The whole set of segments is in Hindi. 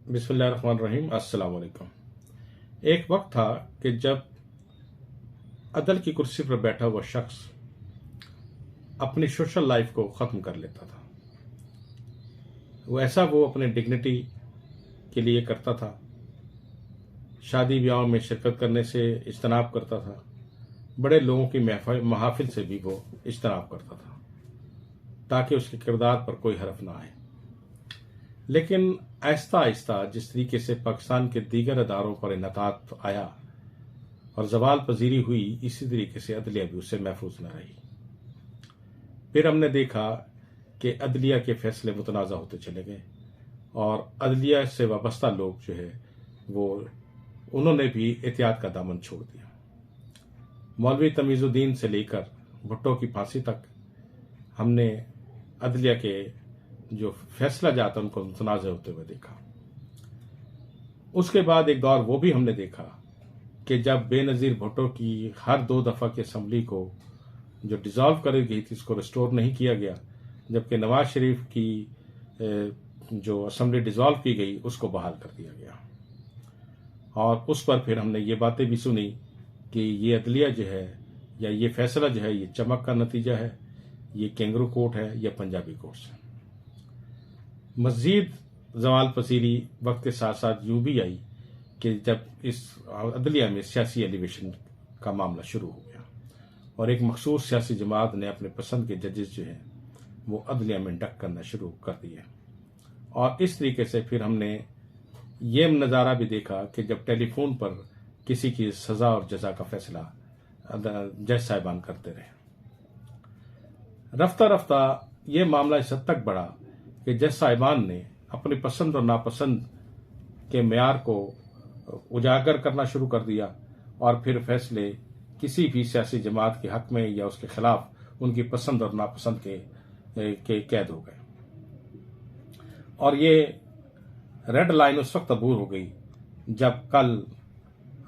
बिस्मिल्लाहिर्रहमानिर्रहीम। अस्सलाम वालेकुम। एक वक्त था कि जब अदल की कुर्सी पर बैठा हुआ शख्स अपनी सोशल लाइफ को ख़त्म कर लेता था। वो अपने डिग्निटी के लिए करता था। शादी ब्याह में शिरकत करने से इज्तनाब करता था। बड़े लोगों की महाफिल से भी वो इज्तनाब करता था ताकि उसके किरदार पर कोई हरफ ना आए। लेकिन आहिस्ता आहिस्ता जिस तरीके से पाकिस्तान के दीगर अदारों पर इन्हतात आया और जवाल पजीरी हुई, इसी तरीके से अदलिया भी उससे महफूज न रही। फिर हमने देखा कि अदलिया के फैसले मुतनाज़ा होते चले गए और अदलिया से वाबस्ता लोग जो है वो उन्होंने भी एहतियात का दामन छोड़ दिया। मौलवी तमीज़ुद्दीन से लेकर भुट्टो की फांसी तक हमने अदलिया के जो फैसला जाता उनको मुतनाज़ होते हुए देखा। उसके बाद एक दौर वो भी हमने देखा कि जब बेनज़ीर भुट्टो की हर 2 दफ़ा की असम्बली को जो डिज़ोल्व कर गई थी उसको रिस्टोर नहीं किया गया, जबकि नवाज शरीफ की जो असम्बली डिज़ोल्व की गई उसको बहाल कर दिया गया। और उस पर फिर हमने ये बातें भी सुनी कि ये अदलिया जो है या ये फैसला जो है ये चमक का नतीजा है, ये कैंगरू कोर्ट है या पंजाबी कोर्ट है। मज़ीद जवाल पसीरी वक्त के साथ साथ यूं भी आई कि जब इस अदलिया में सियासी एलिवेशन का मामला शुरू हो गया और एक मखसूस सियासी जमात ने अपने पसंद के जजेस जो हैं वो अदलिया में इंडक्ट करना शुरू कर दिए। और इस तरीके से फिर हमने ये नज़ारा भी देखा कि जब टेलीफोन पर किसी की सज़ा और जजा का फैसला जज साहिबान करते रहे, रफ्ता रफ्ता ये मामला इस हद तक बढ़ा कि जज साहिबान ने अपनी पसंद और नापसंद के मेयार को उजागर करना शुरू कर दिया और फिर फैसले किसी भी सियासी जमात के हक में या उसके खिलाफ उनकी पसंद और नापसंद के कैद हो गए। और ये रेड लाइन उस वक्त अबूर हो गई जब कल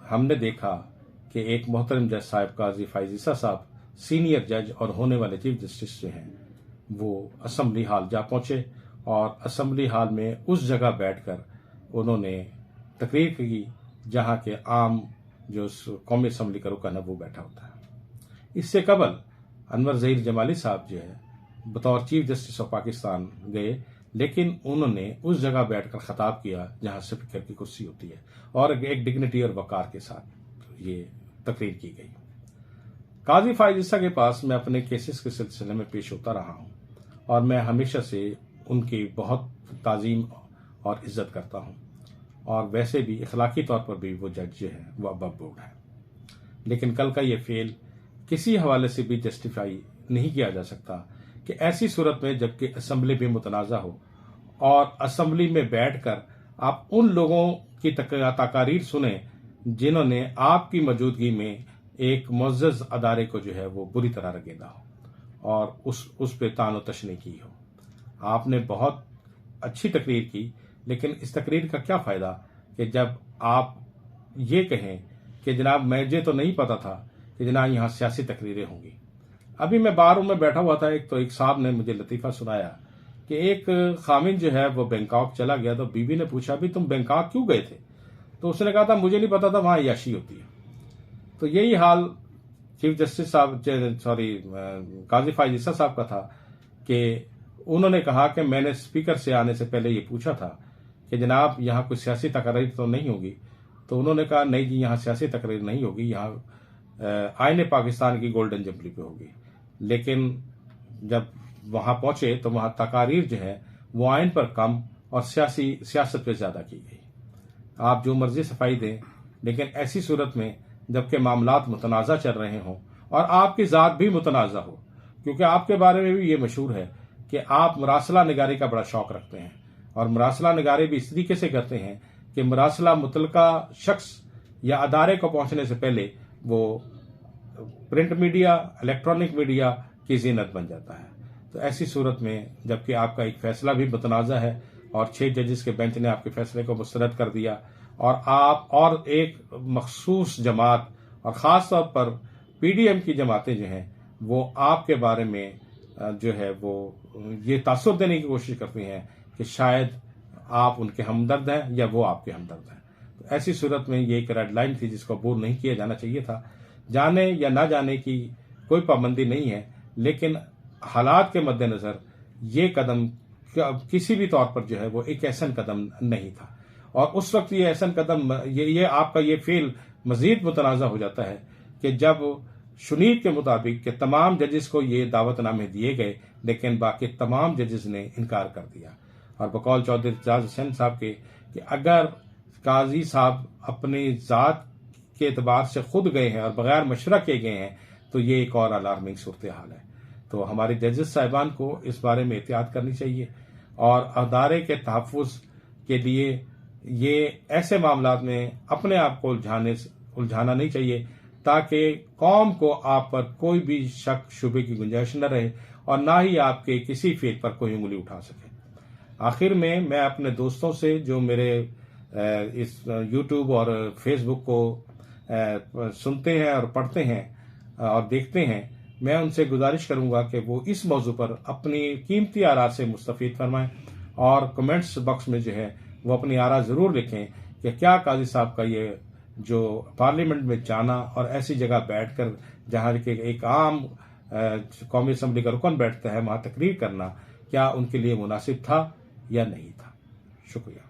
हमने देखा कि एक मोहतरम जज साहब काजी फाइज ईसा साहब सीनियर जज और होने वाले चीफ जस्टिस जो हैं वो असम्बली हाल जा पहुंचे और असम्बली हाल में उस जगह बैठकर उन्होंने तकरीर की जहां के आम जो कौमी असम्बली का रुकन है वो बैठा होता है। इससे कबल अनवर ज़हीर जमाली साहब जो है बतौर चीफ जस्टिस ऑफ पाकिस्तान गए, लेकिन उन्होंने उस जगह बैठकर खिताब किया जहां स्पीकर की कुर्सी होती है और एक डिग्निटी और वकार के साथ ये तकरीर की गई। काजी फाइज ईसा के पास मैं अपने केसेस के सिलसिले में पेश होता रहा हूं और मैं हमेशा से उनकी बहुत ताजीम और इज्जत करता हूं और वैसे भी इखलाकी तौर पर भी वो जज जो है वो अबव बोर्ड है। लेकिन कल का ये फेल किसी हवाले से भी जस्टिफाई नहीं किया जा सकता कि ऐसी सूरत में जबकि असम्बली भी मुतनाज़ा हो और असम्बली में बैठकर आप उन लोगों की तकारीर सुने जिन्होंने आपकी मौजूदगी में एक मुअज़्ज़ज़ अदारे को जो है वो बुरी तरह रगेदा हो और उस पे तानो तशनी की हो। आपने बहुत अच्छी तकरीर की, लेकिन इस तकरीर का क्या फ़ायदा कि जब आप ये कहें कि जनाब मुझे तो नहीं पता था कि जनाब यहाँ सियासी तकरीरें होंगी। अभी मैं बाहर में बैठा हुआ था, एक साहब ने मुझे लतीफ़ा सुनाया कि एक खामिन जो है वो बैंकॉक चला गया तो बीवी ने पूछा भी तुम बैंकॉक क्यों गए थे, तो उसने कहा था मुझे नहीं पता था वहाँ अय्याशी होती है। तो यही हाल चीफ जस्टिस साहब काजी फाइज ईसा साहब का था कि उन्होंने कहा कि मैंने स्पीकर से आने से पहले ये पूछा था कि जनाब यहाँ कोई सियासी तकरीर तो नहीं होगी, तो उन्होंने कहा नहीं जी यहाँ सियासी तकरीर नहीं होगी, यहाँ आईने पाकिस्तान की गोल्डन जुबली पे होगी। लेकिन जब वहाँ पहुंचे तो वहाँ तकारीर जो है वो आइन पर कम और सियासत पे ज़्यादा की गई। आप जो मर्जी सफाई दें, लेकिन ऐसी सूरत में जबकि मामलात मुतनाज़ा चल रहे हों और आपकी ज़ात भी मुतनाज़ा हो, क्योंकि आपके बारे में भी ये मशहूर है कि आप मुरासला निगारी का बड़ा शौक रखते हैं और मुरासला निगारी भी इस तरीके से करते हैं कि मुरासला मुतलका शख्स या अदारे को पहुंचने से पहले वो प्रिंट मीडिया, इलेक्ट्रॉनिक मीडिया की जीनत बन जाता है। तो ऐसी सूरत में जबकि आपका एक फैसला भी मुतनाज़ा है और 6 जजेस के बेंच ने आपके फैसले को मुस्तरद कर दिया और आप और एक मखसूस जमात और ख़ास तौर पर पीडीएम की जमातें जो हैं वो आपके बारे में जो है वो ये तासुर देने की कोशिश करती हैं कि शायद आप उनके हमदर्द हैं या वो आपके हमदर्द हैं। तो ऐसी सूरत में ये एक रेड लाइन थी जिसको अबूर नहीं किया जाना चाहिए था। जाने या ना जाने की कोई पाबंदी नहीं है, लेकिन हालात के मद्देनज़र ये कदम किसी भी तौर पर जो है वो एक ऐसा कदम नहीं था। और उस वक्त ये ऐसा कदम, ये आपका ये फेल मजीद मुतनाज़ा हो जाता है कि जब शुनीद के मुताबिक कि तमाम जजेस को ये दावतनामे दिए गए, लेकिन बाकी तमाम जजेस ने इनकार कर दिया। और बकौल चौधरी एजाज हुसैन साहब के कि अगर काजी साहब अपनी ज़ात के एतबार से खुद गए हैं और बगैर मशवरा किए गए हैं तो ये एक और अलार्मिंग सूरत हाल है। तो हमारे जजेस साहिबान को इस बारे में एहतियात करनी चाहिए और अदारे के तहफ़्फ़ुज़ के लिए ये ऐसे मामलात में अपने आप को उलझाना नहीं चाहिए, ताकि कौम को आप पर कोई भी शक शुबे की गुंजाइश न रहे और ना ही आपके किसी फेल पर कोई उंगली उठा सके। आखिर में मैं अपने दोस्तों से जो मेरे इस यूट्यूब और फेसबुक को सुनते हैं और पढ़ते हैं और देखते हैं, मैं उनसे गुजारिश करूंगा कि वो इस मौजू पर अपनी कीमती आरा से मुस्तफ़ीद फरमाएं और कमेंट्स बॉक्स में जो है वो अपनी आरा ज़रूर लिखें कि क्या काजी साहब का ये जो पार्लियामेंट में जाना और ऐसी जगह बैठकर जहाँ के एक आम कौमी असम्बली का रुकन बैठता है वहाँ तकरीर करना, क्या उनके लिए मुनासिब था या नहीं था। शुक्रिया।